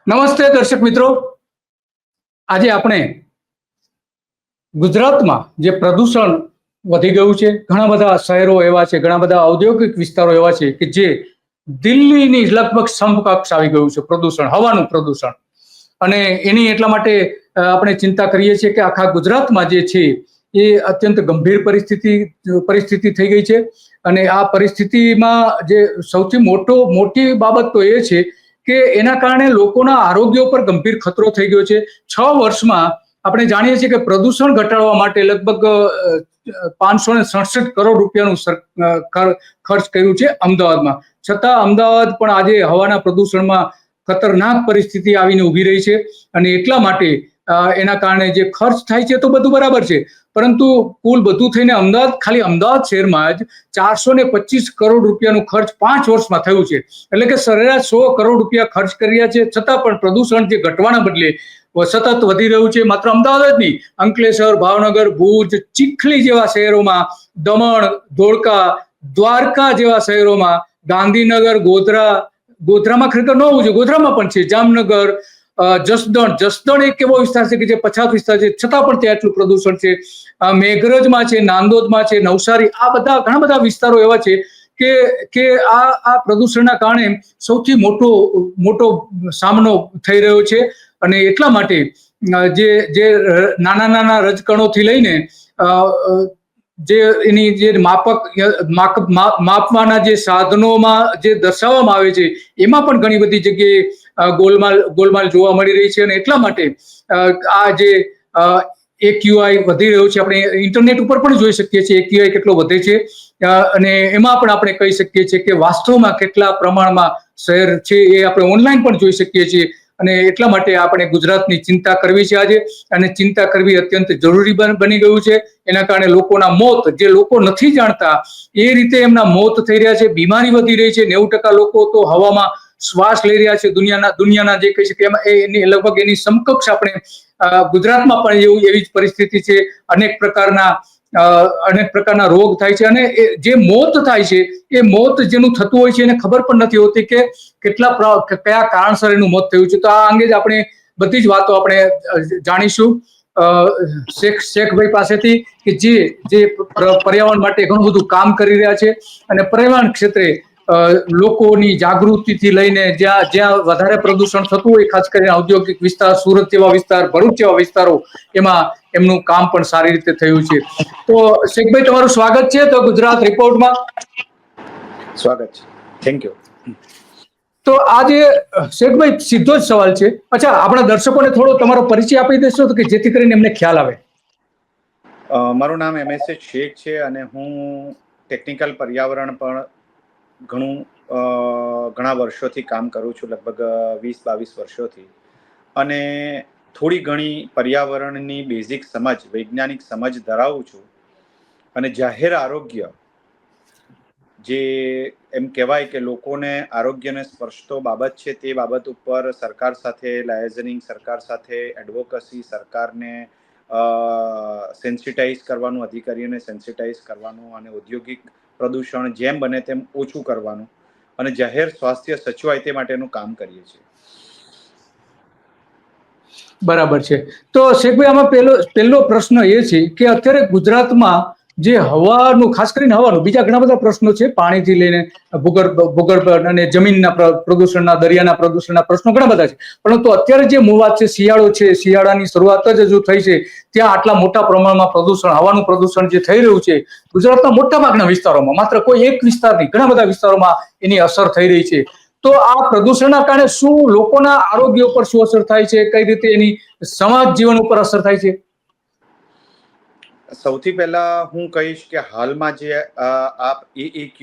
નમસ્તે દર્શક મિત્રો, આજે આપણે ગુજરાતમાં જે પ્રદૂષણ વધી ગયું છે, ઘણા બધા શહેરો એવા છે, ઘણા બધા ઔદ્યોગિક વિસ્તારો એવા છે કે જે દિલ્હીની લગભગ સમકક્ષ આવી ગયું છે પ્રદૂષણ, હવાનું પ્રદૂષણ. અને એની એટલા માટે આપણે ચિંતા કરીએ છીએ કે આખા ગુજરાતમાં જે છે એ અત્યંત ગંભીર પરિસ્થિતિ થઈ ગઈ છે. અને આ પરિસ્થિતિમાં જે સૌથી મોટી બાબત તો એ છે કે એના કારણે લોકોના આરોગ્ય પર ગંભીર ખતરો થઈ ગયો છે. 6 વર્ષમાં આપણે જાણીએ છીએ કે પ્રદૂષણ ઘટાડવા માટે લગભગ 567 કરોડ રૂપિયાનું ખર્ચ કર્યું છે અમદાવાદમાં. છતાં અમદાવાદ પણ આજે હવાના પ્રદૂષણમાં ખતરનાક પરિસ્થિતિ આવીને ઊભી રહી છે. અને એટલા માટે એના કારણે જે ખર્ચ થાય છે તો બધું બરાબર છે, પરંતુ કુલ બધું થઈને ખાલી અમદાવાદ શહેરમાં જ 425 કરોડ રૂપિયાનું ખર્ચ 5 વર્ષમાં થયું છે. એટલે કે સરેરાશ 100 કરોડ રૂપિયા ખર્ચ કર્યા છે, છતાં પણ પ્રદૂષણ જે ઘટવાના બદલે સતત વધી રહ્યું છે. માત્ર અમદાવાદ જ નહીં, અંકલેશ્વર, ભાવનગર, ભુજ, ચીખલી જેવા શહેરોમાં, દમણ, ધોળકા, દ્વારકા જેવા શહેરોમાં, ગાંધીનગર, ગોધરામાં ખરેખર ન હોવું જોઈએ, ગોધરામાં પણ છે, જામનગર, જસદણ એક એવો વિસ્તાર છે કે જે પછાત વિસ્તાર છે, છતાં પણ ત્યાં એટલું પ્રદૂષણ છે. મેઘરજમાં છે, નાંદોદમાં છે, નવસારી, આ ઘણા બધા વિસ્તારો એવા છે કે આ પ્રદૂષણના કારણે સૌથી મોટો સામનો થઈ રહ્યો છે. અને એટલા માટે જે નાના રજકણોથી લઈને જે એની જે માપવાના જે સાધનોમાં જે દર્શાવવામાં આવે છે એમાં પણ ઘણી બધી જગ્યાએ ગોલમાલ જોવા મળી રહી છે. અને એટલા માટે આ જે એક્યુઆઈ વધી રહ્યો છે, આપણે ઇન્ટરનેટ ઉપર પણ જોઈ શકીએ છીએ એક્યુઆઈ કેટલો વધે છે. અને એમાં પણ આપણે કહી શકીએ છીએ કે વાસ્તવમાં કેટલા પ્રમાણમાં શહેર છે એ આપણે ઓનલાઈન પણ જોઈ શકીએ છીએ. અને એટલા માટે આપણે ગુજરાતની ચિંતા કરવી છે આજે, અને ચિંતા કરવી અત્યંત જરૂરી બની ગયું છે. એના કારણે લોકોના મોત, જે લોકો નથી જાણતા એ રીતે એમના મોત થઈ રહ્યા છે, બીમારી વધી રહી છે. 90% લોકો તો હવામાં શ્વાસ લઈ રહ્યા છે દુનિયાના જે કહી શકીએ એની લગભગ એની સમકક્ષ આપણે ગુજરાતમાં પણ એવી જ પરિસ્થિતિ છે. અનેક પ્રકારના રોગ થાય છે, અને જે મોત થાય છે એ મોત જેનું થતું હોય છે એને ખબર પણ નથી હોતી કે કયા કારણસર એનું મોત થયું છે. તો આ અંગે જ આપણે બધી જ વાતો આપણે જાણીશું શેખભાઈ પાસેથી, કે જે પર્યાવરણ માટે ઘણું બધું કામ કરી રહ્યા છે. અને પર્યાવરણ ક્ષેત્રે લોકોની જાગૃતિથી લઈને જ્યાં વધારે પ્રદૂષણ થતું હોય, ખાસ કરીને ઔદ્યોગિક વિસ્તાર, સુરત જેવા વિસ્તાર, ભરૂચ જેવા વિસ્તારો, એમાં એમનું કામ પણ સારી રીતે થયું છે. તો શેખભાઈ, તમારું સ્વાગત છે તો ગુજરાત રિપોર્ટમાં. સ્વાગત છે, થેન્ક યુ. તો આજે શેખભાઈ, સીધો જ સવાલ છે. અચ્છા, આપણા દર્શકોને થોડો તમારો પરિચય આપી દેશો તો કે જેથી કરીને એમને ખ્યાલ આવે. મારું નામ MS શેખ છે અને હું ટેકનિકલ પર્યાવરણ પણ ઘણા વર્ષોથી કામ કરું છું, લગભગ 20-22 વર્ષોથી. અને થોડી ઘણી પર્યાવરણની બેઝિક સમજ, વૈજ્ઞાનિક સમજ ધરાવું છું. અને જાહેર આરોગ્ય, જે એમ કહેવાય કે લોકોને આરોગ્યને સ્પર્શતો બાબત છે, તે બાબત ઉપર સરકાર સાથે લાયઝનિંગ, સરકાર સાથે એડવોકસી, સરકારને સેન્સિટાઈઝ કરવાનું, અધિકારીઓને સેન્સિટાઈઝ કરવાનું, અને ઔદ્યોગિક પ્રદૂષણ જેમ બને તેમ ઓછું કરવાનું, અને જાહેર સ્વાસ્થ્ય સચવાય તે માટેનું કામ કરીએ છીએ. બરાબર છે. તો શેખભાઈ, આમાં પહેલો પ્રશ્ન એ છે કે અત્યારે ગુજરાતમાં જે હવાનું, ખાસ કરીને હવાનું, બીજા ઘણા બધા પ્રશ્નો છે, પાણીથી લઈને ભૂગર્ભ અને જમીનના પ્રદૂષણના, દરિયાના પ્રદૂષણના પ્રશ્નો ઘણા બધા છે. પરંતુ અત્યારે જે મૂળ વાત છે, શિયાળો છે, શિયાળાની શરૂઆત જ હજુ થઈ છે, ત્યાં આટલા મોટા પ્રમાણમાં પ્રદૂષણ, હવાનું પ્રદૂષણ જે થઈ રહ્યું છે ગુજરાતના મોટાભાગના વિસ્તારોમાં, માત્ર કોઈ એક વિસ્તાર નહીં, ઘણા બધા વિસ્તારોમાં એની અસર થઈ રહી છે. તો આ પ્રદૂષણના કારણે શું લોકોના આરોગ્ય ઉપર શું અસર થાય છે, કઈ રીતે એની સમાજ જીવન ઉપર અસર થાય છે? સૌથી પહેલા હું કહીશ કે હાલમાં જે AAQ,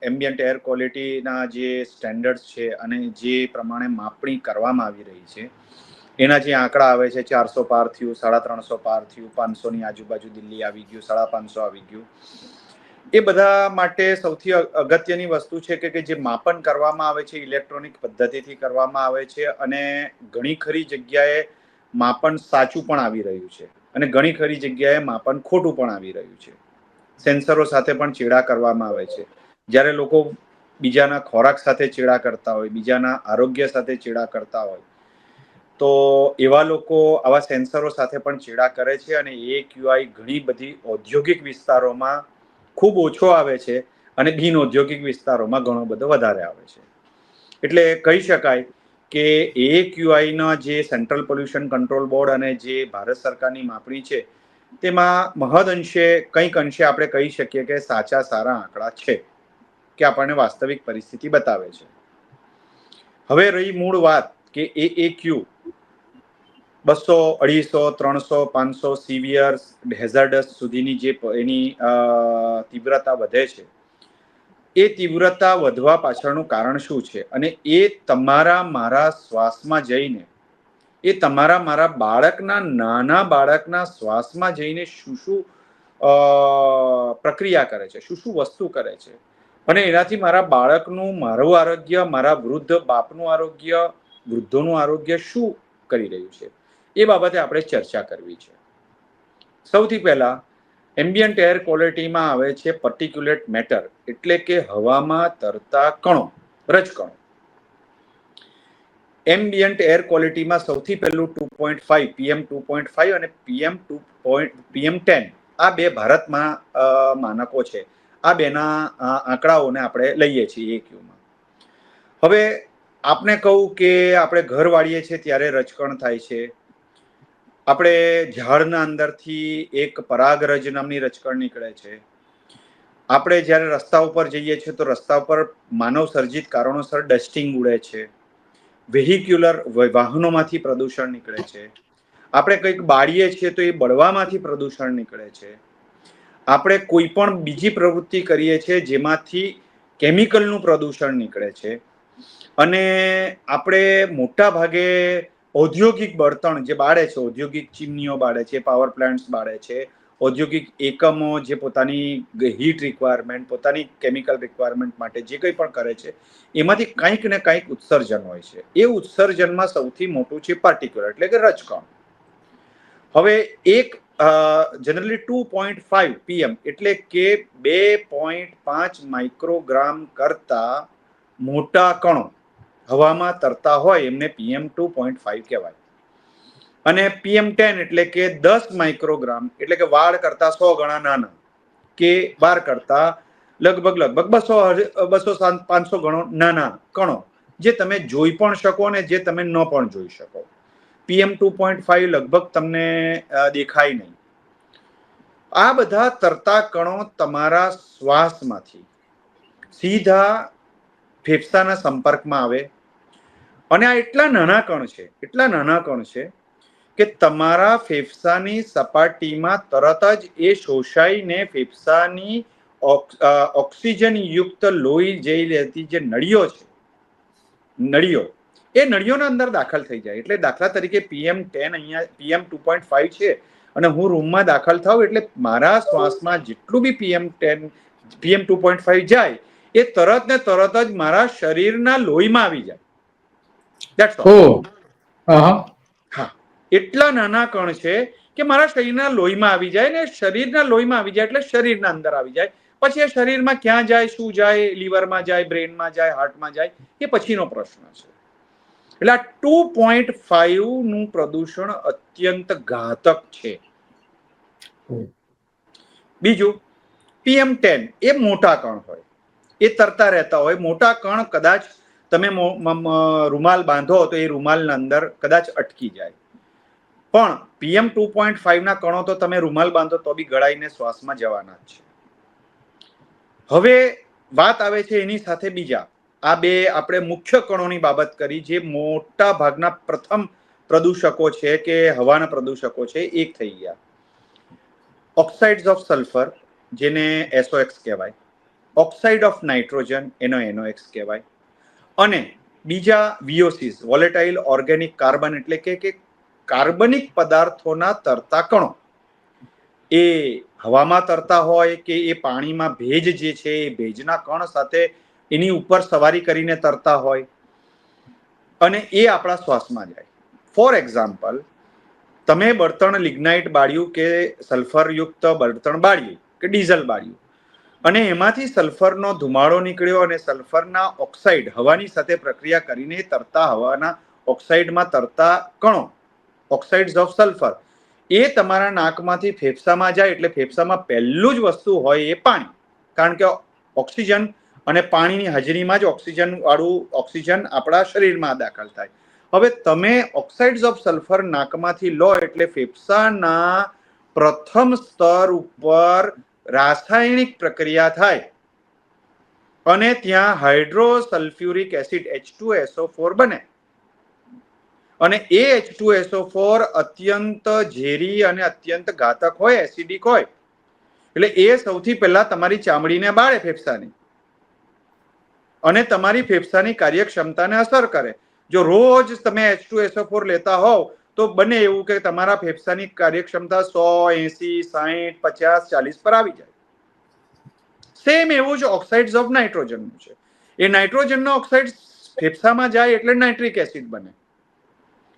એમ્બિયન્ટ એર ક્વોલિટીના જે સ્ટેન્ડર્ડ્સ છે અને જે પ્રમાણે માપણી કરવામાં આવી રહી છે, એના જે આંકડા આવે છે, 400 પાર થયું, 350 પાર થયું, 500ની આજુબાજુ દિલ્હી આવી ગયું, 550 આવી ગયું. એ બધા માટે સૌથી અગત્યની વસ્તુ છે કે જે માપન કરવામાં આવે છે ઇલેક્ટ્રોનિક પદ્ધતિથી કરવામાં આવે છે, અને ઘણી ખરી જગ્યાએ માપન સાચું પણ આવી રહ્યું છે, અને ઘણી ખરી જગ્યાએ માપન ખોટું પણ આવી રહ્યું છે. સેન્સરો સાથે પણ ચેડા કરવામાં આવે છે. જ્યારે લોકો બીજાના ખોરાક સાથે ચેડા કરતા હોય, બીજાના આરોગ્ય સાથે ચેડા કરતા હોય, તો એવા લોકો આવા સેન્સરો સાથે પણ ચેડા કરે છે અને AQI ઘણી બધી ઔદ્યોગિક વિસ્તારોમાં ખૂબ ઓછો આવે છે અને બિન ઔદ્યોગિક વિસ્તારોમાં ઘણો બધો વધારે આવે છે. એટલે કહી શકાય કે AQI જે સેન્ટ્રલ પોલ્યુશન કંટ્રોલ બોર્ડ અને જે ભારત સરકારની માપણી છે તેમાં મહદઅંશે કંઈક અંશે આપણે કહી શકીએ કે સાચા સારા આંકડા છે કે આપણને વાસ્તવિક પરિસ્થિતિ બતાવે છે. હવે રહી મૂળ વાત કે AAQ 200, 250, 300, 500 સિવિયર હેઝાર્ડસ સુધીની જે એની તીવ્રતા વધે છે, એ તીવ્રતા વધવા પાછળનું કારણ શું છે અને એ તમારા મારા શ્વાસમાં જઈને, એ તમારા મારા નાના બાળકના શ્વાસમાં જઈને શું શું પ્રક્રિયા કરે છે, શું શું વસ્તુ કરે છે, અને એનાથી મારા બાળકનું, મારું આરોગ્ય, મારા વૃદ્ધ બાપનું આરોગ્ય, વૃદ્ધોનું આરોગ્ય શું કરી રહ્યું છે, એ બાબતે આપણે ચર્ચા કરવી છે. સૌથી પહેલા એમ્બિયન્ટ એર ક્વોલિટીમાં આવે છે પર્ટિક્યુલેટ મેટર, એટલે કે હવામાં તરતા કણો, રજકણો. એમ્બિયન્ટ એર ક્વોલિટીમાં સૌથી પહેલું 2.5 PM 2.5 અને PM10 આ બે ભારતમાં માનકો છે. આ બેના આંકડાઓને આપણે લઈએ છીએ AQમાં. હવે આપને કહું કે આપણે ઘર વાળીએ છીએ ત્યારે રજકણ થાય છે. આપણે ઝાડના અંદરથી એક પરાગરજ નામની રજકણ નીકળે છે. આપણે જ્યારે રસ્તા ઉપર જઈએ છીએ તો રસ્તા ઉપર માનવ સર્જિત કારણોસર ડસ્ટિંગ ઉડે છે. વેહિક્યુલર વાહનોમાંથી પ્રદૂષણ નીકળે છે. આપણે કંઈક બાળીએ છીએ તો એ બળવામાંથી પ્રદૂષણ નીકળે છે. આપણે કોઈ પણ બીજી પ્રવૃત્તિ કરીએ છીએ જેમાંથી કેમિકલનું પ્રદૂષણ નીકળે છે. અને આપણે મોટા ભાગે ઔદ્યોગિક બળતણ જે બાળે છે, ઔદ્યોગિક ચીમનીઓ બાળે છે, પાવર પ્લાન્ટ્સ બાળે છે, ઔદ્યોગિક એકમો જે પોતાની હીટ રિક્વાયરમેન્ટ, પોતાની કેમિકલ રિક્વાયરમેન્ટ માટે જે કંઈ પણ કરે છે, એમાંથી કંઈક ને કંઈક ઉત્સર્જન હોય છે. એ ઉત્સર્જનમાં સૌથી મોટું છે પાર્ટિક્યુલર, એટલે કે રજકણ. હવે એક જનરલી 2.5 PM એટલે કે 2.5 માઇક્રોગ્રામ કરતા મોટા કણો હવામાં તરતા હોય એમને PM 2.5 કહેવાય. અને PM10 એટલે કે 10 માઇક્રોગ્રામ એટલે કે વાળ કરતા 100 ગણા નાના, કે વાર કરતા લગભગ 200-500 ગણો નાના કણો, જે તમે જોઈ પણ શકો ને જે તમે ન પણ જોઈ શકો. PM 2.5 લગભગ તમને દેખાય નહીં. આ બધા તરતા કણો તમારા શ્વાસમાંથી સીધા ફેફસાના સંપર્કમાં આવે અને આ એટલા નાના કણ છે કે તમારા ફેફસાની સપાટીમાં તરત જ એ શોષાઈને ફેફસાની ઓક્સિજન યુક્ત લોહી જઈ રહેતી જે નળીઓ છે, એ નળીઓના અંદર દાખલ થઈ જાય. એટલે દાખલા તરીકે PM10 અહીંયા PM 2.5 છે અને હું રૂમમાં દાખલ થાઉં એટલે મારા શ્વાસમાં જેટલું બી PM 2.5 જાય એ તરત ને તરત જ મારા શરીરના લોહીમાં આવી જાય. That's all. હા, એટલા નાના કણ છે કે મારા શરીરના લોહીમાં આવી જાય, ને શરીરના લોહીમાં આવી જાય એટલે શરીરના અંદર આવી જાય. પછી એ શરીરમાં ક્યાં જાય, શું જાય, લીવરમાં જાય, બ્રેનમાં જાય, હાર્ટમાં જાય, એ પછીનો પ્રશ્ન છે. એટલે આ 2.5 નું પ્રદૂષણ અત્યંત ઘાતક છે. બીજું PM10 એ મોટા કણ હોય, એ તરતા રહેતા હોય. મોટા કણ કદાચ તમે રૂમાલ બાંધો તો એ રૂમાલના અંદર કદાચ અટકી જાય, પણ PM 2.5 ના કણો તો તમે રૂમાલ બાંધો તો બી ગળાઈને શ્વાસમાં જવાના જ છે. હવે વાત આવે છે એની સાથે બીજા આ બે આપણે મુખ્ય કણોની બાબત કરી, જે મોટા ભાગના પ્રથમ પ્રદૂષકો છે કે હવાના પ્રદૂષકો છે. એક થઈ ગયા ઓક્સાઇડ્સ ઓફ સલ્ફર, જેને SOx કહેવાય, ઓક્સાઇડ ઓફ નાઇટ્રોજન, એનો NOx કહેવાય, અને બીજા VOCs, વોલેટાઇલ ઓર્ગેનિક કાર્બન, એટલે કે કાર્બનિક પદાર્થોના તરતા કણો. એ હવામાં તરતા હોય કે એ પાણીમાં ભેજ જે છે એ ભેજના કણ સાથે એની ઉપર સવારી કરીને તરતા હોય, અને એ આપણા શ્વાસમાં જાય. ફોર એક્ઝામ્પલ, તમે બળતણ લિગ્નાઇટ બાળ્યું કે સલ્ફરયુક્ત બળતણ બાળ્યું કે ડીઝલ બાળ્યું, અને એમાંથી સલ્ફરનો ધુમાડો નીકળ્યો અને સલ્ફરના ઓક્સાઇડ હવાની સાથે પ્રક્રિયા કરીને તરતા હવાના ઓક્સાઇડમાં તરતા કણો, ઓક્સાઇડ્સ ઓફ સલ્ફર, એ તમારા નાકમાંથી ફેફસામાં જાય એટલે ફેફસામાં પહેલું જ વસ્તુ હોય એ પાણી, કારણ કે ઓક્સિજન અને પાણીની હાજરીમાં જ ઓક્સિજન આપણા શરીરમાં દાખલ થાય. હવે તમે ઓક્સાઇડ્સ ઓફ સલ્ફર નાકમાંથી લો એટલે ફેફસાના પ્રથમ સ્તર ઉપર રાસાયણિક પ્રક્રિયા થાય અને ત્યાં હાઇડ્રોસલ્ફ્યુરિક એસિડ H2SO4 બને. અને એ H2SO4 અત્યંત ઝેરી અને અત્યંત ઘાતક હોય, એસિડિક હોય, એટલે એ સૌથી પહેલા તમારી ચામડીને બાળે ફેફસાની અને તમારી ફેફસાની કાર્યક્ષમતાને અસર કરે. જો રોજ તમે H2SO4 લેતા હોવ તો બને એવું કે તમારા ફેફસાની કાર્યક્ષમતા 100, 80, 60, 50, 40 પર આવી જાય. સેમ એવું જ ઓક્સાઇડ્સ ઓફ નાઇટ્રોજનનું છે. એ નાઇટ્રોજનનો ઓક્સાઇડ ફેફસામાં જાય એટલે નાઇટ્રિક એસિડ બને.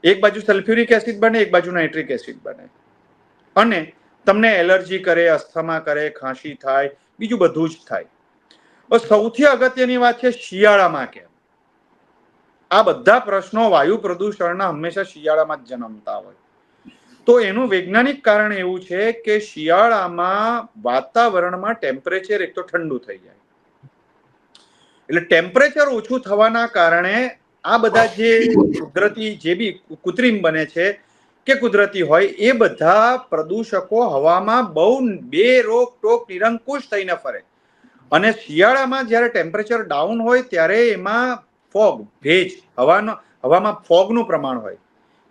એક બાજુ સલ્ફ્યુરિક એસિડ બને, એક બાજુ નાઇટ્રિક એસિડ બને અને તમને એલર્જી કરે, અસ્થમા કરે, ખાંસી થાય, બીજું બધું જ થાય. સૌથી અગત્યની વાત છે શિયાળામાં કેમ. આ બધા પ્રશ્નો વાયુ પ્રદૂષણના હંમેશા શિયાળામાં જ જન્મતા હોય. તો એનું વૈજ્ઞાનિક કારણ એવું છે કે શિયાળામાં વાતાવરણમાં ટેમ્પરેચર એક તો ઠંડુ થઈ જાય, એટલે ટેમ્પરેચર ઓછું થવાના કારણે આ બધા જે કુદરતી જે બી કૃત્રિમ બને છે કે કુદરતી હોય એ બધા પ્રદૂષકો હવામાં બહુ બેરોકટોક નિરંકુશ થઈને ફરે. અને શિયાળામાં જ્યારે ટેમ્પરેચર ડાઉન હોય ત્યારે એમાં ફોગ, ભેજ, હવામાં ફોગનું પ્રમાણ હોય,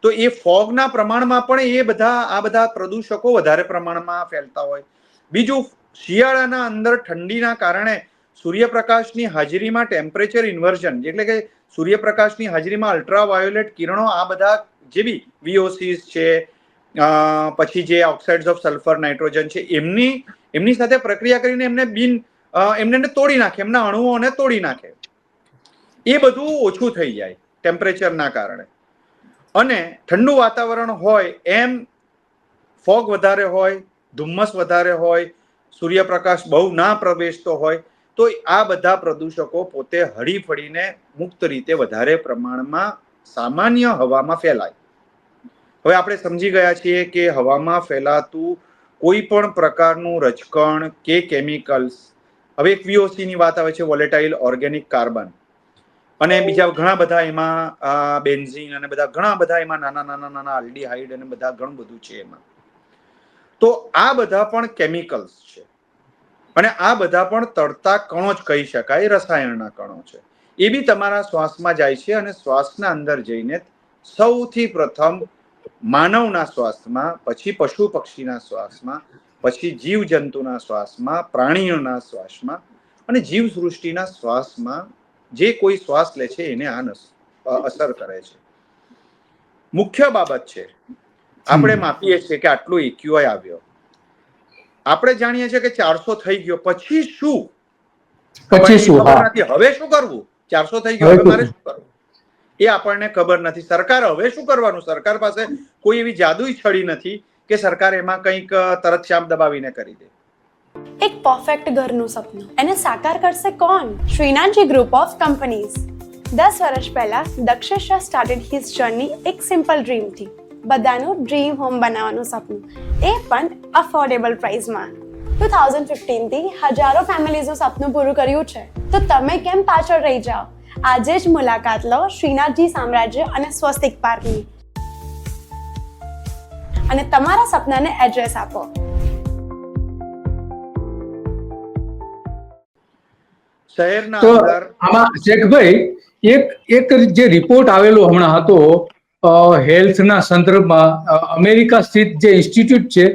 તો એ ફોગના પ્રમાણમાં પણ આ બધા પ્રદૂષકો વધારે પ્રમાણમાં ફેલતા હોય. બીજું, શિયાળાના અંદર ઠંડીના કારણે સૂર્યપ્રકાશની હાજરીમાં ટેમ્પરેચર ઇન્વર્ઝન, એટલે કે સૂર્યપ્રકાશની હાજરીમાં અલ્ટ્રાવાયોલેટ કિરણો, આ બધા જે બી VOCs છે, પછી જે ઓક્સાઇડ્સ ઓફ સલ્ફર, નાઇટ્રોજન છે, એમની સાથે પ્રક્રિયા કરીને એમને તોડી નાખે, એમના અણુઓને તોડી નાખે. એ બધું ઓછું થઈ જાય ટેમ્પરેચરના કારણે. અને ઠંડુ વાતાવરણ હોય એમ ફોગ વધારે હોય, ધુમ્મસ વધારે હોય, સૂર્યપ્રકાશ બહુ ના પ્રવેશતો હોય, તો આ બધા પ્રદૂષકો પોતે હળીફળીને મુક્ત રીતે વધારે પ્રમાણમાં સામાન્ય હવામાં ફેલાય. હવે આપણે સમજી ગયા છીએ કે હવામાં ફેલાતું કોઈ પણ પ્રકારનું રજકણ કે કેમિકલ્સ, હવે એક VOC ની વાત આવે છે, વોલેટાઇલ ઓર્ગેનિક કાર્બન, અને બીજા ઘણા બધા એમાં બેન્ઝીન અને બધા ઘણા બધા એમાં નાના આલ્ડીહાઇડ અને બધા ઘણું બધું છે એમાં. તો આ બધા પણ કેમિકલ્સ છે અને આ બધા પણ તરતા કણો જ કહી શકાય, રસાયણના કણો છે. એ બી તમારા શ્વાસમાં જાય છે અને શ્વાસના અંદર જઈને સૌથી પ્રથમ માનવના શ્વાસમાં, પછી પશુ પક્ષીના શ્વાસમાં, પછી જીવજંતુના શ્વાસમાં, પ્રાણીઓના શ્વાસમાં અને જીવસૃષ્ટિના શ્વાસમાં જે કોઈ શ્વાસ લે છે એને આ અસર કરે છે. મુખ્ય બાબત છે, આપણે માપીએ છીએ કે આટલું EQI આવ્યો, આપણે જાણીએ છીએ કે 400 થઈ ગયો, પછી શું? હવે શું કરવું? 400 થઈ ગયો, હવે મારે શું કરવું એ આપણને ખબર નથી. સરકાર હવે શું કરવાનું? સરકાર પાસે કોઈ એવી જાદુઈ છડી નથી કે સરકાર એમાં કંઈક તરત ચાપ દબાવીને કરી દે. એક પરફેક્ટ ઘરનું સપનું એને સાકાર કરશે કોણ? Shrinathji group of companies. 10 વર્ષ પહેલા દક્ષેશ સ્ટાર્ટેડ હિઝ જર્ની એક સિમ્પલ ડ્રીમથી. બધાનું ડ્રીમ હોમ બનાવવાનું સપનું, એ પણ અફોર્ડેબલ પ્રાઇસમાં. 2015 થી હજારો ફેમિલીઝનું સપનું પૂરું કર્યું છે, તો તમે કેમ પાછળ રહી જાઓ? આજે જ મુલાકાત લો શ્રીનાથજી સામ્રાજ્ય અને સ્વસ્તિક પાર્કની અને તમારા સપનાને એડ્રેસ આપો. શહેરના અંદર આમાં શેખભાઈ એક જે રિપોર્ટ આવેલો હમણાં હતો હેલ્થના સંદર્ભમાં, અમેરિકા સ્થિત જે ઇન્સ્ટિટ્યૂટ છે,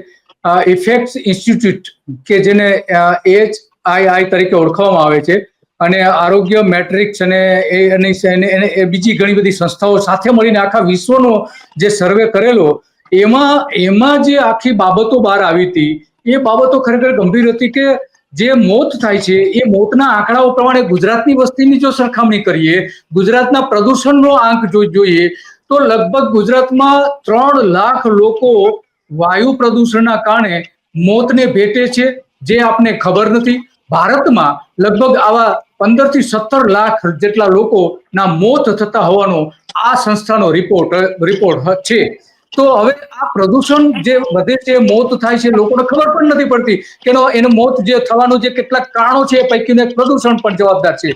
ઇફેક્ટ્સ ઇન્સ્ટિટ્યૂટ, કે જેને HII તરીકે ઓળખવામાં આવે છે, અને આરોગ્ય મેટ્રિક્સ અને બીજી ઘણી બધી સંસ્થાઓ સાથે મળીને આખા વિશ્વનો જે સર્વે કરેલો, એમાં જે આખી બાબતો બહાર આવી હતી, એ બાબતો ખરેખર ગંભીર હતી કે જે મોત થાય છે એ મોતના આંકડાઓ પ્રમાણે ગુજરાતની વસ્તીની જો સરખામણી કરીએ, ગુજરાતના પ્રદૂષણનો આંક જોઈએ તો લગભગ ગુજરાતમાં 3 લાખ લોકો વાયુ પ્રદૂષણના કારણે મોતને ભેટે છે, જે આપને ખબર નથી. ભારતમાં લગભગ આવા 15 થી 17 લાખ જેટલા લોકોના મોત થતા હોવાનો આ સંસ્થાનો રિપોર્ટ છે. તો હવે આ પ્રદૂષણ જે વધે છે, મોત થાય છે, લોકોને ખબર પણ નથી પડતી કે એનું મોત જે થવાનું જે કેટલાક કારણો છે એ પૈકીનું એક પ્રદૂષણ પણ જવાબદાર છે.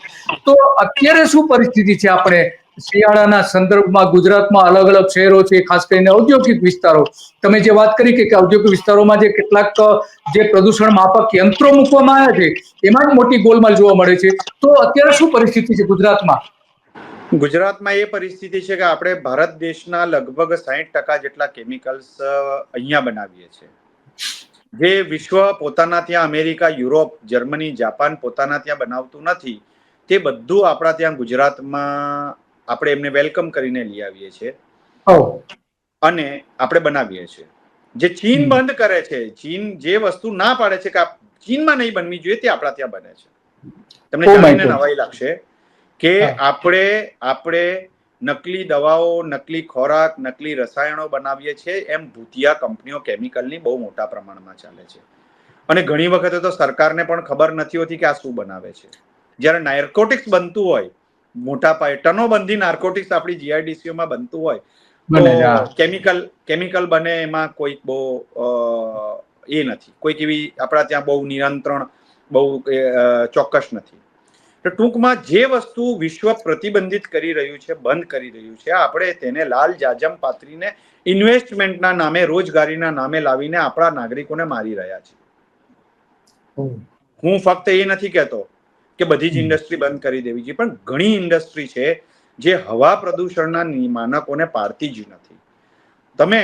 તો અત્યારે શું પરિસ્થિતિ છે? આપણે શિયાળાના સંદર્ભમાં ગુજરાતમાં અલગ અલગ શહેરો છે, ખાસ કરીને ઔદ્યોગિક વિસ્તારો, તમે જે વાત કરી કે ઔદ્યોગિક વિસ્તારોમાં જે કેટલાક જે પ્રદૂષણ માપક યંત્રો મૂકવામાં આવ્યા છે એમાં જ મોટી ગોલમાલ જોવા મળે છે. તો અત્યારે શું પરિસ્થિતિ છે ગુજરાતમાં? ગુજરાતમાં એ પરિસ્થિતિ છે કે આપણે ભારત દેશના લગભગ 60% જેટલા કેમિકલ્સ અહીંયા બનાવીએ છીએ. જે વિશ્વ પોતાના ત્યાં, અમેરિકા, યુરોપ, જર્મની, જાપાન પોતાના ત્યાં બનાવતું નથી, તે બધું આપણા ત્યાં ગુજરાતમાં આપણે એમને વેલકમ કરીને લઈ આવીએ છીએ અને આપણે બનાવીએ છીએ. જે ચીન બંધ કરે છે, ચીન જે વસ્તુ ના પાડે છે કે ચીનમાં નહીં બનવી જોઈએ, તે આપણા ત્યાં બને છે. તમને જાણીને નવાઈ લાગશે કે આપણે નકલી દવાઓ, નકલી ખોરાક, નકલી રસાયણો બનાવીએ છીએ, એમ ભૂતિયા કંપનીઓ કેમિકલની બહુ મોટા પ્રમાણમાં ચાલે છે. અને ઘણી વખતે તો સરકારને પણ ખબર નથી હોતી કે આ શું બનાવે છે. જ્યારે નાર્કોટિક્સ બનતું હોય, મોટા પાયે ટનો બંધી નાર્કોટિક્સ આપણી જીઆઈડીસીઓમાં બનતું હોય, તો કેમિકલ બને એમાં કોઈક બહુ એ નથી, કોઈક એવી આપણા ત્યાં બહુ નિયંત્રણ બહુ ચોક્કસ નથી. તો ટૂંકમાં જે વસ્તુ વિશ્વ પ્રતિબંધિત કરી રહ્યું છે, બંધ કરી રહ્યું છે, આપણે તેને લાલ જાજમ પાથરીને ઇન્વેસ્ટમેન્ટના નામે, રોજગારીના નામે લાવીને આપણા નાગરિકોને મારી રહ્યા છે. હું ફક્ત એ નથી કહેતો કે બધી જ ઇન્ડસ્ટ્રી બંધ કરી દેવી જોઈએ, પણ ઘણી ઇન્ડસ્ટ્રી છે જે હવા પ્રદૂષણના માનકોને પાડતી જ નથી. તમે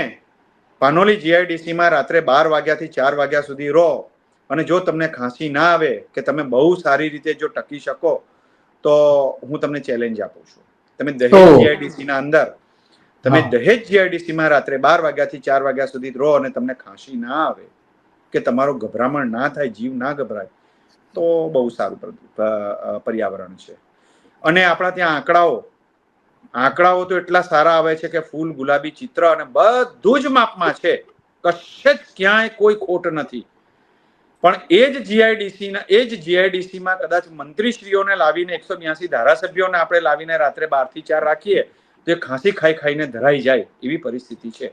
પાનોલી જીઆઈડીસીમાં રાત્રે 12 વાગ્યાથી 4 વાગ્યા સુધી રહો અને જો તમને ખાંસી ના આવે કે તમે બહુ સારી રીતે જો ટકી શકો, તો હું તમને ચેલેન્જ આપું છું. તમે દહેજ જીઆઈડીસીના અંદર, તમે દહેજ જીઆઈડીસીમાં રાત્રે 12 વાગ્યાથી 4 વાગ્યા સુધી રહો અને તમને ખાંસી ના આવે કે તમારો ગભરામણ ના થાય, જીવ ના ગભરાય, તો બહુ સારું પર્યાવરણ છે. અને આપણા ત્યાં આંકડાઓ તો એટલા સારા આવે છે કે ફૂલ ગુલાબી ચિત્ર, અને બધું જ માપમાં છે, કશે જ ક્યાંય કોઈ ખોટ નથી. પણ એ જ જીઆઈડીસીમાં કદાચ મંત્રીશ્રીઓને લાવીને 182 ધારાસભ્યોને આપણે લાવીને રાત્રે 12 થી 4 રાખીએ તો એ ખાંસી ખાઈને ધરાઈ જાય એવી પરિસ્થિતિ છે.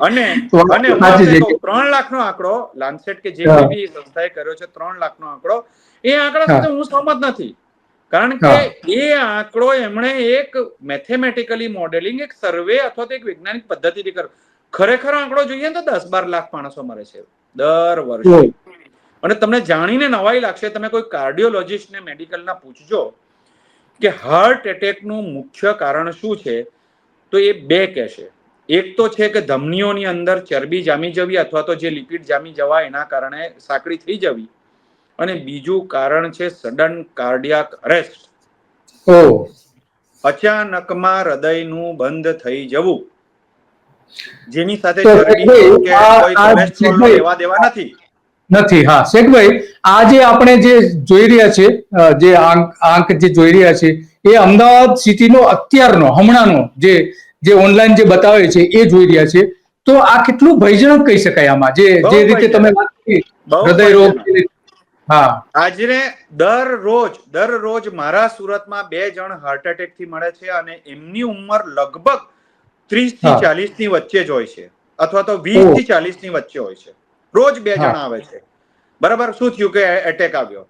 અને હું આપને કહું, 3 લાખનો આંકડો લાન્સેટ કે જે કોઈ બી સંસ્થાએ કર્યો છે, 3 લાખનો આંકડો, એ આંકડા સાથે હું સહમત નથી. કારણ કે એ આંકડો એમણે એક મેથેમેટિકલી મોડેલિંગ, એક સર્વે અથવા તો એક વૈજ્ઞાનિક પદ્ધતિથી કર્યો. ખરેખર આંકડો જોઈએ ને તો 10-12 લાખ માણસો મરે છે દર વર્ષે. અને તમને જાણીને નવાઈ લાગશે, તમે કોઈ કાર્ડિયોલોજિસ્ટ ને મેડિકલના પૂછજો કે હાર્ટ એટેકનું મુખ્ય કારણ શું છે, તો એ 2 કહેશે. એક તો છે કે ધમનીઓની અંદર ચરબી જામી જવી અથવા તો જે લિપિડ જામી જવા એના કારણે સાંકડી થઈ જવી, અને બીજું કારણ છે સડન કાર્ડિયાક અરેસ્ટ, અચાનકમાં હૃદયનું બંધ થઈ જવું, જેની સાથે ચરબીનો કે કોઈ કોલેસ્ટ્રોલનો લેવા દેવા નથી. હા શેખભાઈ, આ જે આપણે જે જોઈ રહ્યા છે, જે આંક જે જોઈ રહ્યા છે, એ અમદાવાદ સિટીનો અત્યારનો હમણાંનો જે ઓનલાઈન જે બતાવે છે એ જોઈ રહ્યા છે. તો આ કેટલું ભયજનક કહી શકાય આમાં, જે રીતે તમે વાત કરી હૃદય રોગ. આજે દરરોજ મારા સુરતમાં 2 જણ હાર્ટ એટેક થી મળે છે, અને એમની ઉંમર લગભગ 30 થી 40 ની વચ્ચે જ હોય છે, અથવા તો 20 થી 40 ની વચ્ચે હોય છે. રોજ 2 જણ આવે છે. બરાબર, શું થયું કે એટેક આવ્યો.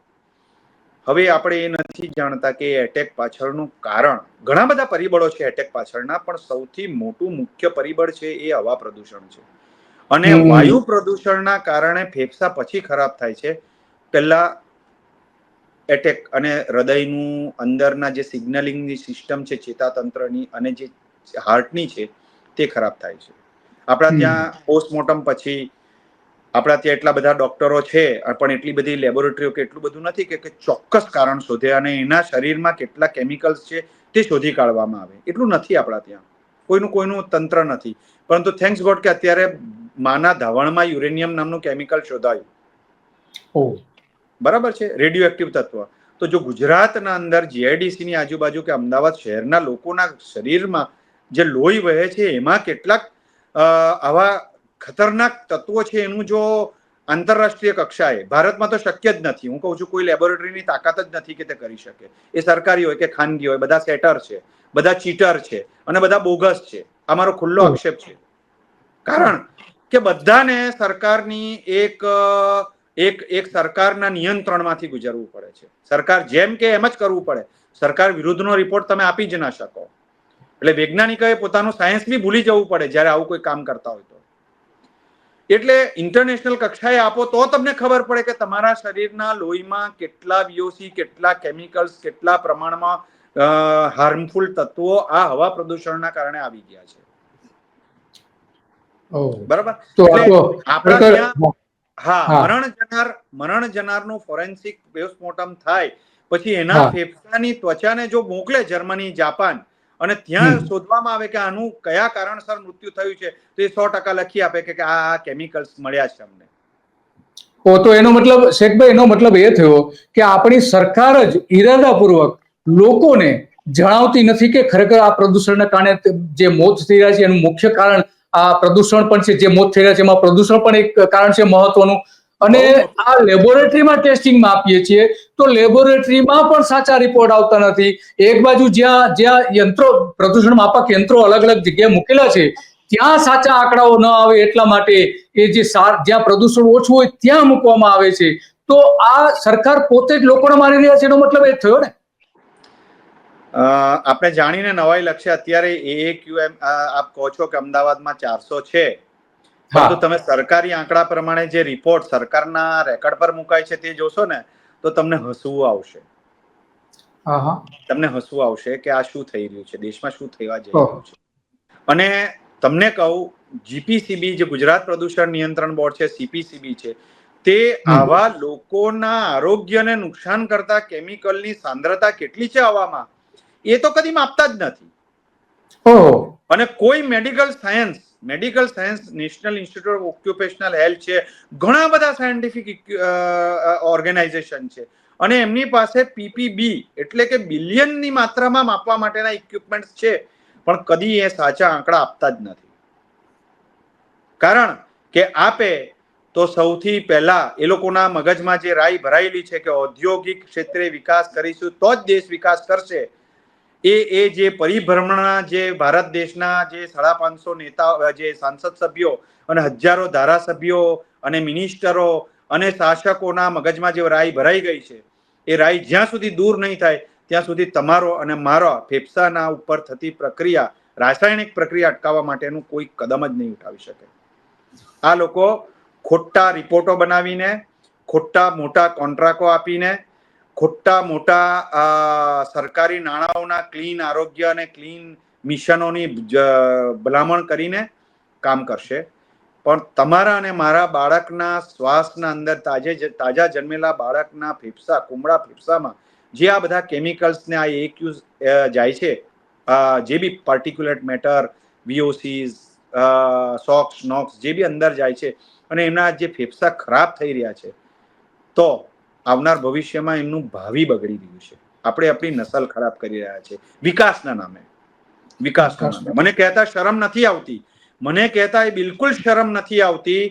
હવે આપણે એ નથી જાણતા કે એટેક પાછળનું કારણ, ઘણા બધા પરિબળો છે એટેક પાછળના, પણ સૌથી મોટું મુખ્ય પરિબળ છે એ હવા પ્રદૂષણ છે. અને વાયુ પ્રદૂષણના કારણે ફેફસા પછી ખરાબ થાય છે, પહેલા એટેક અને હૃદયનું અંદરના જે સિગ્નલિંગની સિસ્ટમ છે ચેતાતંત્રની અને જે હાર્ટની છે તે ખરાબ થાય છે. આપણા ત્યાં પોસ્ટમોર્ટમ પછી આપણા ત્યાં એટલા બધા ડોક્ટરો છે, પણ એટલી બધી લેબોરેટરીઓ કે એટલું બધું નથી કે ચોક્કસ કારણ શોધે અને એના શરીરમાં કેટલા કેમિકલ્સ છે તે શોધી કાઢવામાં આવે, એટલું નથી આપણા ત્યાં. કોઈનું તંત્ર નથી. પરંતુ થેન્ક્સ ગોડ કે અત્યારે માના ધાવણમાં યુરેનિયમ નામનું કેમિકલ શોધાયું. બરાબર છે, રેડિયો એક્ટિવ તત્વ. તો જો ગુજરાતના અંદર જીઆઈડીસી ની આજુબાજુ કે અમદાવાદ શહેરના લોકોના શરીરમાં જે લોહી વહે છે એમાં કેટલાક આવા ખતરનાક તત્વો છે, એનું જો આંતરરાષ્ટ્રીય કક્ષાએ, ભારતમાં તો શક્ય જ નથી. હું કહું છું કોઈ લેબોરેટરીની તાકાત જ નથી કે તે કરી શકે. એ સરકારી હોય કે ખાનગી હોય, બધા સેટર છે, બધા ચીટર છે અને બધા બોગસ છે. આ મારો ખુલ્લો આક્ષેપ છે. કારણ કે બધાને સરકારની એક સરકારના નિયંત્રણમાંથી ગુજરવું પડે છે. સરકાર જેમ કે એમ જ કરવું પડે. સરકાર વિરુદ્ધનો રિપોર્ટ તમે આપી જ ના શકો. એટલે વૈજ્ઞાનિકોએ પોતાનું સાયન્સ બી ભૂલી જવું પડે જ્યારે આવું કોઈ કામ કરતા હોય તો. એટલે ઇન્ટરનેશનલ કક્ષાએ આપો તો તમને ખબર પડે કે તમારા શરીરના લોહીમાં કેટલા VOC, કેટલા કેમિકલ્સ, કેટલા પ્રમાણમાં હાર્મફુલ તત્વો આ હવા પ્રદૂષણના કારણે આવી ગયા છે. બરાબર. એટલે આપણા ત્યાં મરણ જનારનું ફોરેન્સિક પોસ્ટમોર્ટમ થાય પછી એના ફેફસાની ત્વચાને જો મોકલે જર્મની, જાપાન, અને ત્યાં શોધવામાં આવે કે આનું કયા કારણસર મૃત્યુ થયું છે, તો એ 100% લખી આપે કે આ કેમિકલ્સ મળ્યા છે અમને. તો એનો મતલબ શેખભાઈ, એનો મતલબ એ થયો કે આપણી સરકાર જ ઈરાદાપૂર્વક લોકોને જણાવતી નથી કે ખરેખર આ પ્રદૂષણના કારણે જે મોત થઈ રહ્યા છે એનું મુખ્ય કારણ આ પ્રદૂષણ પણ છે. જે મોત થઈ રહ્યા છે એમાં પ્રદૂષણ પણ એક કારણ છે મહત્વનું. અને આ લેબોરેટરીમાં ટેસ્ટિંગમાં આપીએ છીએ તો લેબોરેટરીમાં પણ સાચા રિપોર્ટ આવતા નથી. એક બાજુ જ્યાં યંત્રો, પ્રદૂષણ માપક યંત્રો અલગ અલગ જગ્યાએ મૂકેલા છે ત્યાં સાચા આંકડાઓ ન આવે એટલા માટે એ જે જ્યાં પ્રદૂષણ ઓછું હોય ત્યાં મૂકવામાં આવે છે. તો આ સરકાર પોતે જ લોકોને મારી રહ્યા છે એનો મતલબ એ થયો ને. આપણે જાણીને નવાઈ લાગશે. અત્યારે AAQM આપ કહો છો કે અમદાવાદમાં 400 છે, પરંતુ તમે સરકારી આંકડા પ્રમાણે જે રિપોર્ટ સરકારના રેકોર્ડ પર મુકાય છે તે જોશો ને તો તમને હસવું આવશે. તમને હસવું આવશે કે આ શું થઈ રહ્યું છે, દેશમાં શું થવા જઈ રહ્યું છે. અને તમને કહું, GPCB જે ગુજરાત પ્રદૂષણ નિયંત્રણ બોર્ડ છે, CPCB છે, તે આવા લોકોના આરોગ્યને નુકસાન કરતા કેમિકલની સાંદ્રતા કેટલી છે હવામાં એ તો કદી માપતા જ નથી. અને કોઈ medical science, national institute of occupational health છે, ઘણા બધા સાયન્ટિફિક ઓર્ગેનાઇઝેશન છે અને એમની પાસે PPB એટલે કે બિલિયનની માત્રામાં માપવા માટેના ઇક્વિપમેન્ટ્સ છે, પણ કદી એ સાચા આંકડા આપતા જ નથી. કારણ કે આપે તો સૌથી પહેલા એ લોકોના મગજમાં જે રાઈ ભરાયેલી છે કે ઔદ્યોગિક ક્ષેત્રે વિકાસ કરીશું તો જ દેશ વિકાસ કરશે. એ જે પરિભ્રમણના જે ભારત દેશના જે 550 નેતાઓ, જે સાંસદ સભ્યો અને હજારો ધારાસભ્યો અને મિનિસ્ટરો અને શાસકોના મગજમાં જે રાઈ ભરાઈ ગઈ છે, એ રાઈ જ્યાં સુધી દૂર નહીં થાય ત્યાં સુધી તમારો અને મારો ફેફસાના ઉપર થતી પ્રક્રિયા, રાસાયણિક પ્રક્રિયા અટકાવવા માટેનું કોઈ કદમ જ નહીં ઉઠાવી શકે. આ લોકો ખોટા રિપોર્ટો બનાવીને, ખોટા મોટા કોન્ટ્રાક્ટો આપીને, ખોટા મોટા સરકારી નાણાંઓના ક્લીન આરોગ્ય અને ક્લીન મિશનોની ભલામણ કરીને કામ કરશે. પણ તમારા અને મારા બાળકના શ્વાસના અંદર, તાજા જન્મેલા બાળકના ફેફસા, કુમળા ફેફસામાં જે આ બધા કેમિકલ્સને આ AQ જાય છે, જે be particulate matter, VOCs, SOx, NOx જે બી અંદર જાય છે અને એમના જે ફેફસા ખરાબ થઈ રહ્યા છે, તો આવનાર ભવિષ્યમાં એમનું ભાવિ બગડી રહ્યું છે. આપણે આપણી નસલ ખરાબ કરી રહ્યા છે વિકાસના નામે. મને કહેતા શરમ નથી આવતી. મને કહેતા એ બિલકુલ શરમ નથી આવતી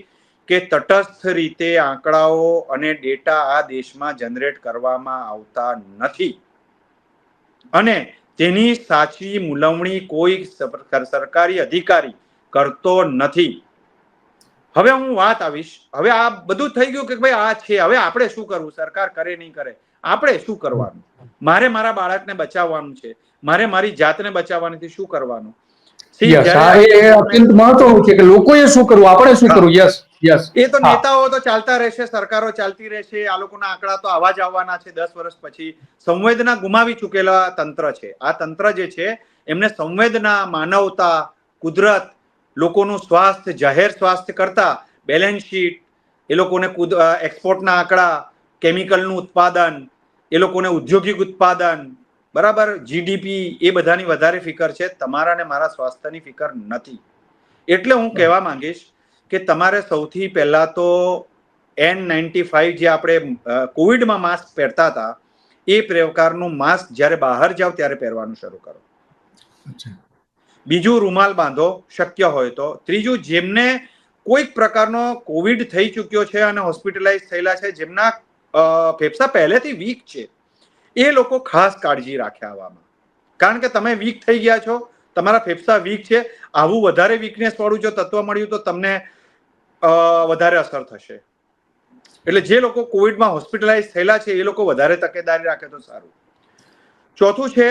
કે તટસ્થ રીતે આંકડાઓ અને ડેટા આ દેશમાં જનરેટ કરવામાં આવતા નથી અને તેની સાચી મૂલવણી કોઈ સરકારી અધિકારી કરતો નથી. હવે હું વાત આવીશ, હવે આ બધું થઈ ગયું કે ભાઈ આ છે, હવે આપણે શું કરવું, સરકાર કરે નહીં કરે, આપણે શું કરવાનું? મારે મારા બાળકને બચાવવાનું છે, મારે મારી જાતને બચાવવાની છે, શું કરવાનું? અત્યંત મહત્વનું છે કે લોકોએ શું કરવું, આપણે શું કરવું. એ તો નેતાઓ તો ચાલતા રહેશે, સરકારો ચાલતી રહેશે, આ લોકોના આંકડા તો આવા જ આવવાના છે. 10 વર્ષ પછી સંવેદના ગુમાવી ચૂકેલા તંત્ર છે. આ તંત્ર જે છે એમને સંવેદના, માનવતા, કુદરત, લોકોનું સ્વાસ્થ્ય, જાહેર સ્વાસ્થ્ય કરતા બેલેન્સ શીટ, એ લોકોને એક્સપોર્ટના આંકડા, કેમિકલનું ઉત્પાદન, એ લોકોને ઔદ્યોગિક ઉત્પાદન, બરાબર, GDP, એ બધાની વધારે ફિકર છે. તમારા ને મારા સ્વાસ્થ્યની ફિકર નથી. એટલે હું કહેવા માંગીશ કે તમારે સૌથી પહેલા તો N95 જે આપણે કોવિડમાં માસ્ક પહેરતા હતા એ પ્રકારનું માસ્ક જ્યારે બહાર જાવ ત્યારે પહેરવાનું શરૂ કરો. બીજું, રૂમાલ બાંધો શક્ય હોય તો. ત્રીજું, જેમને કોઈક પ્રકારનો કોવિડ થઈ ચૂક્યો છે અને હોસ્પિટલાઇઝ થયેલા છે, જેમના ફેફસા પહેલેથી વીક છે, એ લોકો ખાસ કાળજી રાખે આવામાં. કારણ કે તમે વીક થઈ ગયા છો, તમારા ફેફસા વીક છે, આવું વધારે વીકનેસ વાળું જો તત્વ મળ્યું તો તમને વધારે અસર થશે. એટલે જે લોકો કોવિડમાં હોસ્પિટલાઇઝ થયેલા છે એ લોકો વધારે તકેદારી રાખે તો સારું. ચોથું છે,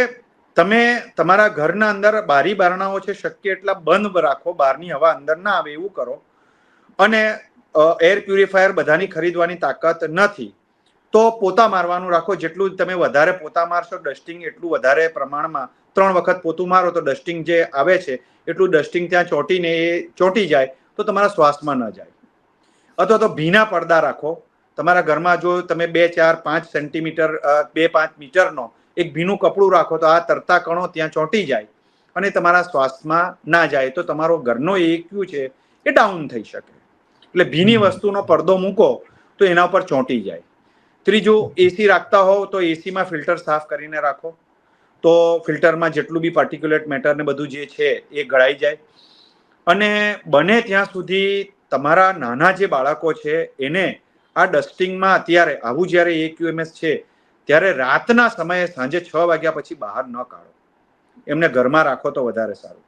તમે તમારા ઘરના અંદર બારી બારણાઓ છે શક્ય એટલા બંધ રાખો, બહારની હવા અંદર ના આવે એવું કરો. અને એર પ્યુરિફાયર બધાની ખરીદવાની તાકાત નથી તો પોતા મારવાનું રાખો. જેટલું તમે વધારે પોતા મારશો, ડસ્ટિંગ એટલું વધારે પ્રમાણમાં 3 વખત પોતું મારો તો ડસ્ટિંગ જે આવે છે એટલું ડસ્ટિંગ ત્યાં ચોંટીને એ ચોંટી જાય તો તમારા શ્વાસમાં ન જાય. અથવા તો ભીના પડદા રાખો તમારા ઘરમાં. જો તમે 2, 4, 5 સેન્ટીમીટર 2-5 મીટરનો એક ભીનું કપડું રાખો તો આ તરતા કણો ત્યાં ચોંટી જાય અને તમારા શ્વાસમાં ના જાય તો તમારો ઘરનો EQ છે એ ડાઉન થઈ શકે. એટલે ભીની વસ્તુનો પડદો મૂકો તો એના ઉપર ચોંટી જાય. ત્રીજું, એસી રાખતા હોવ તો એસીમાં ફિલ્ટર સાફ કરીને રાખો તો ફિલ્ટરમાં જેટલું બી પાર્ટિક્યુલેટ મેટર ને બધું જે છે એ ગળાઈ જાય. અને બને ત્યાં સુધી તમારા નાના જે બાળકો છે એને આ ડસ્ટિંગમાં અત્યારે આવું જ્યારે AQMS છે ત્યારે રાતના સમયે સાંજે 6 વાગ્યા પછી બહાર ન કાઢો, એમને ઘરમાં રાખો તો વધારે સારું.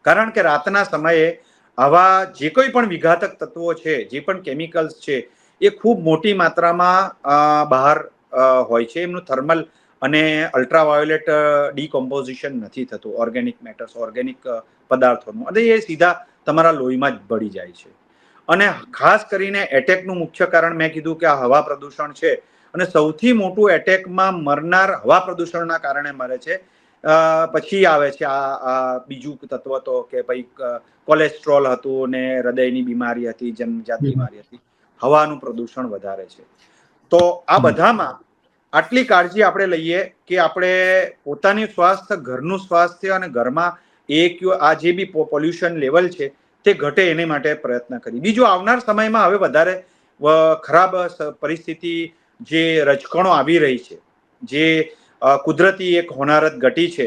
કારણ કે રાતના સમયે આવા જે કોઈ પણ વિઘાતક તત્વો છે, જે પણ કેમિકલ્સ છે એ ખૂબ મોટી માત્રામાં બહાર હોય છે. એમનું થર્મલ અને અલ્ટ્રાવાયોલેટ ડીકોમ્પોઝિશન નથી થતું ઓર્ગેનિક મેટર્સ, ઓર્ગેનિક પદાર્થોનું, અને એ સીધા તમારા લોહીમાં જ ભળી જાય છે. અને ખાસ કરીને એટેકનું મુખ્ય કારણ મેં કીધું કે આ હવા પ્રદૂષણ છે, અને સૌથી મોટું એટેકમાં મરનાર હવા પ્રદૂષણના કારણે મરે છે. પછી આવે છે આ બીજું તત્વ તો કે ભાઈ કોલેસ્ટ્રોલ હતું ને હૃદયની બીમારી હતી, જન્મજાત બીમારી હતી. હવાનું પ્રદૂષણ વધારે છે. તો આ બધામાં આટલી કાળજી આપણે લઈએ કે આપણે પોતાની સ્વાસ્થ્ય, ઘરનું સ્વાસ્થ્ય અને ઘરમાં આ જે બી પોલ્યુશન લેવલ છે તે ઘટે એને માટે પ્રયત્ન કરી. બીજું, આવનાર સમયમાં હવે વધારે ખરાબ પરિસ્થિતિ જે રજકણો આવી રહી છે, જે કુદરતી એક હોનારત ઘટી છે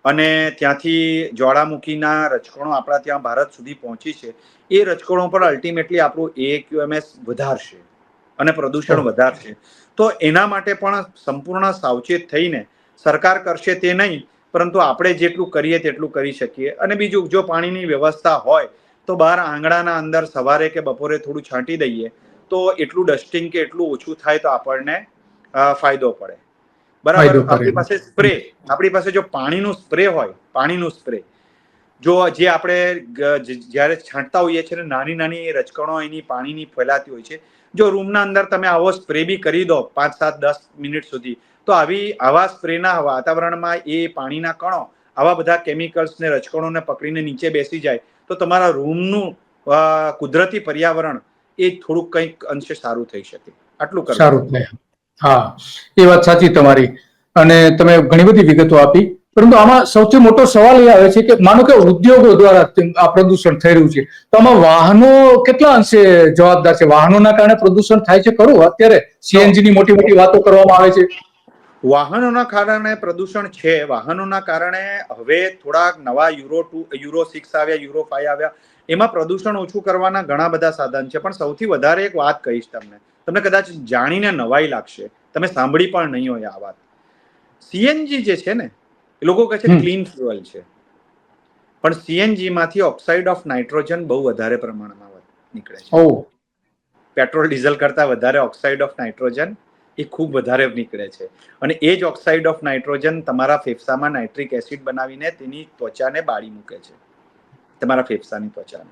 અને ત્યાંથી જ્વાળામુખીના રજકણો આપણા ત્યાં ભારત સુધી પહોંચી છે, એ રજકણો પર અલ્ટિમેટલી આપણું AQMS વધારશે અને પ્રદૂષણ વધારશે. તો એના માટે પણ સંપૂર્ણ સાવચેત થઈને સરકાર કરશે તે નહીં, પરંતુ આપણે જેટલું કરીએ તેટલું કરી શકીએ. અને બીજું, જો પાણીની વ્યવસ્થા હોય તો બહાર આંગણાના અંદર સવારે કે બપોરે થોડું છાંટી દઈએ તો એટલું ડસ્ટિંગ કે એટલું ઓછું થાય તો આપણને ફાયદો પડે. બરાબર. આપણી પાસે સ્પ્રે, આપણી પાસે જો પાણીનું સ્પ્રે હોય, પાણીનું સ્પ્રે જો જે આપણે જ્યારે છાંટતા હોઈએ છીએ નાની નાની રજકણો એની પાણીની ફેલાતી હોય છે, જો રૂમના અંદર તમે આવો સ્પ્રે બી કરી દો 5, 7, 10 મિનિટ સુધી તો આવા સ્પ્રેના વાતાવરણમાં એ પાણીના કણો આવા બધા કેમિકલ્સને રજકણોને પકડીને નીચે બેસી જાય તો તમારા રૂમનું કુદરતી પર્યાવરણ એ થોડુંક કંઈક અંશે સારું થઈ શકે. આટલું સારું થાય. હા, એ વાત સાચી તમારી, અને તમે ઘણી બધી વિગતો આપી. પરંતુ આમાં સૌથી મોટો સવાલ એ આવે છે કે માનો કે ઉદ્યોગો દ્વારા આ પ્રદૂષણ થઈ રહ્યું છે, તો આમાં વાહનો કેટલા અંશે જવાબદાર છે? વાહનોના કારણે પ્રદૂષણ થાય છે ખરું? અત્યારે CNG ની મોટી મોટી વાતો કરવામાં આવે છે. વાહનોના કારણે પ્રદૂષણ છે. વાહનોના કારણે હવે થોડાક નવા યુરો 2, યુરો 6 આવ્યા, યુરો 5 આવ્યા. એમાં પ્રદૂષણ ઓછું કરવાના ઘણા બધા સાધન છે. પણ સૌથી વધારે એક વાત કહીશ તમને કદાચ જાણીને નવાઈ લાગશે, તમે સાંભળી પણ નહીં હોય આ વાત. CNG જે છે ને, એ લોકો કહે છે ક્લીન ફ્યુઅલ છે, પણ CNG માંથી ઓક્સાઇડ ઓફ નાઇટ્રોજન બહુ વધારે પ્રમાણમાં નીકળે છે. પેટ્રોલ ડીઝલ કરતા વધારે ઓક્સાઇડ ઓફ નાઇટ્રોજન એ ખૂબ વધારે નીકળે છે. અને એ જ ઓક્સાઇડ ઓફ નાઇટ્રોજન તમારા ફેફસામાં નાઇટ્રિક એસિડ બનાવીને તેની ત્વચાને બાળી મૂકે છે, તમારા ફેફસાની ત્વચાને.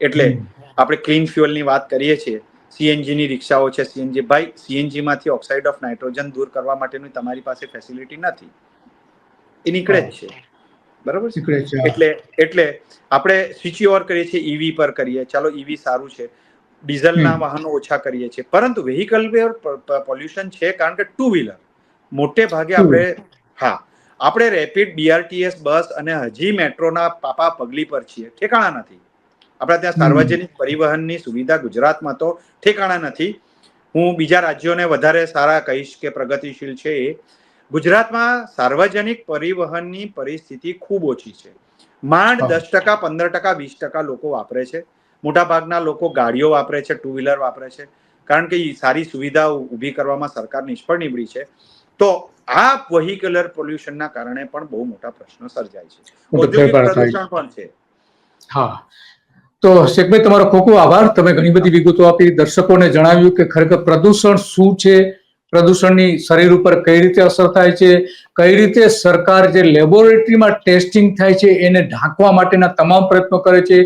એટલે આપણે ક્લીન ફ્યુઅલની વાત કરીએ છીએ. CNG ની રિક્ષાઓ છે, CNG. ભાઈ, CNG માંથી ઓક્સાઇડ ઓફ નાઇટ્રોજન દૂર કરવા માટેની તમારી પાસે ફેસિલિટી નથી, એ નીકળે જ છે. બરાબર. એટલે આપણે સ્વિચ ઓવર કરીએ છીએ EV પર કરીએ. ચાલો, EV સારું છે, ડીઝલના વાહનો ઓછા કરીએ છીએ, પરંતુ વેહિકલ પોલ્યુશન છે. કારણ કે 2 વ્હીલર મોટે ભાગે આપણે રેપિડ, BRTS બસ અને હજી મેટ્રોના પાપા પગલી પર છીએ, ઠેકાણા નથી. આપણા ત્યાં સાર્વજનિક પરિવહનની સુવિધા ગુજરાતમાં તો ઠેકાણા નથી. હું બીજા રાજ્યોને વધારે સારા કહીશ કે પ્રગતિશીલ છે. ગુજરાતમાં સાર્વજનિક પરિવહનની પરિસ્થિતિ ખૂબ ઓછી છે. માંડ 10%, 15%, 20% લોકો વાપરે છે. મોટાભાગના લોકો ગાડીઓ વાપરે છે, ટુ વ્હીલર વાપરે છે, કારણ કે સારી સુવિધા ઊભી કરવામાં સરકાર નિષ્ફળ નીવડી છે. તો આ વેહિક્યુલર પોલ્યુશનના કારણે પણ બહુ મોટા પ્રશ્નો સર્જાય છે. ઔદ્યોગિક પ્રદૂષણ પણ છે. હા, તો શેખભાઈ તમારો ખૂબ ખૂબ આભાર. તમે ઘણી બધી વિગતો આપી, દર્શકોને જણાવ્યું કે ખરેખર પ્રદૂષણ શું છે, પ્રદૂષણની શરીર ઉપર કઈ રીતે અસર થાય છે, કઈ રીતે સરકાર જે લેબોરેટરીમાં ટેસ્ટિંગ થાય છે એને ઢાંકવા માટેના તમામ પ્રયત્નો કરે છે,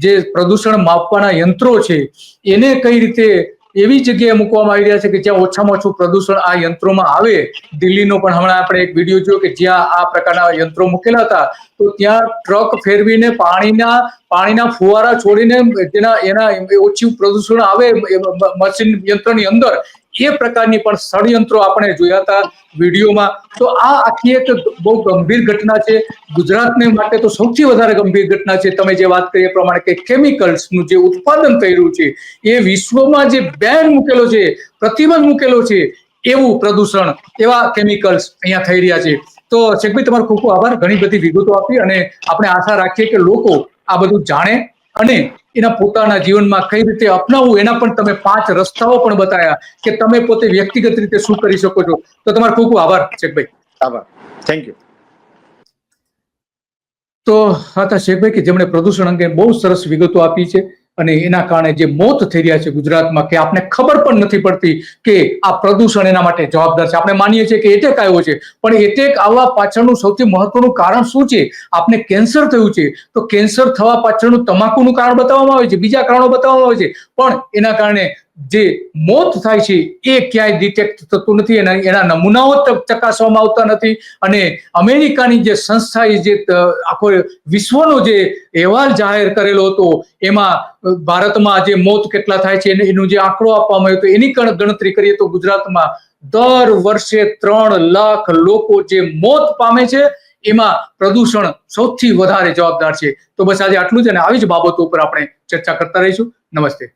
જે પ્રદૂષણ માપવાના યંત્રો છે એને કઈ રીતે એવી જગ્યાએ મૂકવામાં આવી રહ્યા છે કે જ્યાં ઓછામાં ઓછું પ્રદૂષણ આ યંત્રોમાં આવે. દિલ્હીનો પણ હમણાં આપણે એક વિડીયો જોયો કે જ્યાં આ પ્રકારના યંત્રો મૂકેલા હતા, તો ત્યાં ટ્રક ફેરવીને પાણીના ફુવારા છોડીને એના ઓછું પ્રદૂષણ આવે મશીન યંત્રની અંદર, એ પ્રકારની પણ ષડયંત્રો આપણે જોયા હતા વિડીયોમાં. તો આ આખી એક બહુ ગંભીર ઘટના છે. ગુજરાતને માટે તો સૌથી વધારે ગંભીર ઘટના છે. તમે જે વાત કરી એ પ્રમાણે કે કેમિકલ્સનું જે ઉત્પાદન થઈ રહ્યું છે એ વિશ્વમાં જે બેન મૂકેલો છે, પ્રતિબંધ મૂકેલો છે, એવું પ્રદૂષણ, એવા કેમિકલ્સ અહીંયા થઈ રહ્યા છે. તો શેખભાઈ તમારો ખૂબ ખૂબ આભાર, ઘણી બધી વિગતો આપી, અને આપણે આશા રાખીએ કે લોકો આ બધું જાણે અને એના પોતાના જીવનમાં કઈ રીતે અપનાવવું એના પણ તમે 5 રસ્તાઓ પણ બતાવ્યા કે તમે પોતે વ્યક્તિગત રીતે શું કરી શકો છો. તો તમારો ખૂબ ખૂબ આભાર શેખભાઈ. આભાર, થેન્ક યુ. તો હતા શેખભાઈ કે જેમણે પ્રદૂષણ અંગે બહુ સરસ વિગતો આપી છે, અને એના કારણે જે મોત થઈ રહ્યા છે ગુજરાતમાં, કે આપણે ખબર પણ નથી પડતી કે આ પ્રદૂષણ એના માટે જવાબદાર છે. આપણે માનીએ છીએ કે એટેક આવ્યો છે, પણ એટેક આવવા પાછળનું સૌથી મહત્વનું કારણ શું છે? આપને કેન્સર થયું છે, તો કેન્સર થવા પાછળનું તમાકુનું કારણ બતાવવામાં આવે છે, બીજા કારણો બતાવવામાં આવે છે, પણ એના કારણે જે મોત થાય છે એ ક્યાંય ડિટેક્ટ થતું નથી, એના નમૂનાઓ ચકાસવામાં આવતા નથી. અને અમેરિકાની જે સંસ્થાએ જે આખો વિશ્વનો જે અહેવાલ જાહેર કરેલો હતો એમાં ભારતમાં જે મોત કેટલા થાય છે એનું જે આંકડો આપવામાં આવ્યો હતો એની ગણતરી કરીએ તો ગુજરાતમાં દર વર્ષે 3 લાખ લોકો જે મોત પામે છે, એમાં પ્રદૂષણ સૌથી વધારે જવાબદાર છે. તો બસ આજે આટલું જ, અને આવી જ બાબતો ઉપર આપણે ચર્ચા કરતા રહીશું. નમસ્તે.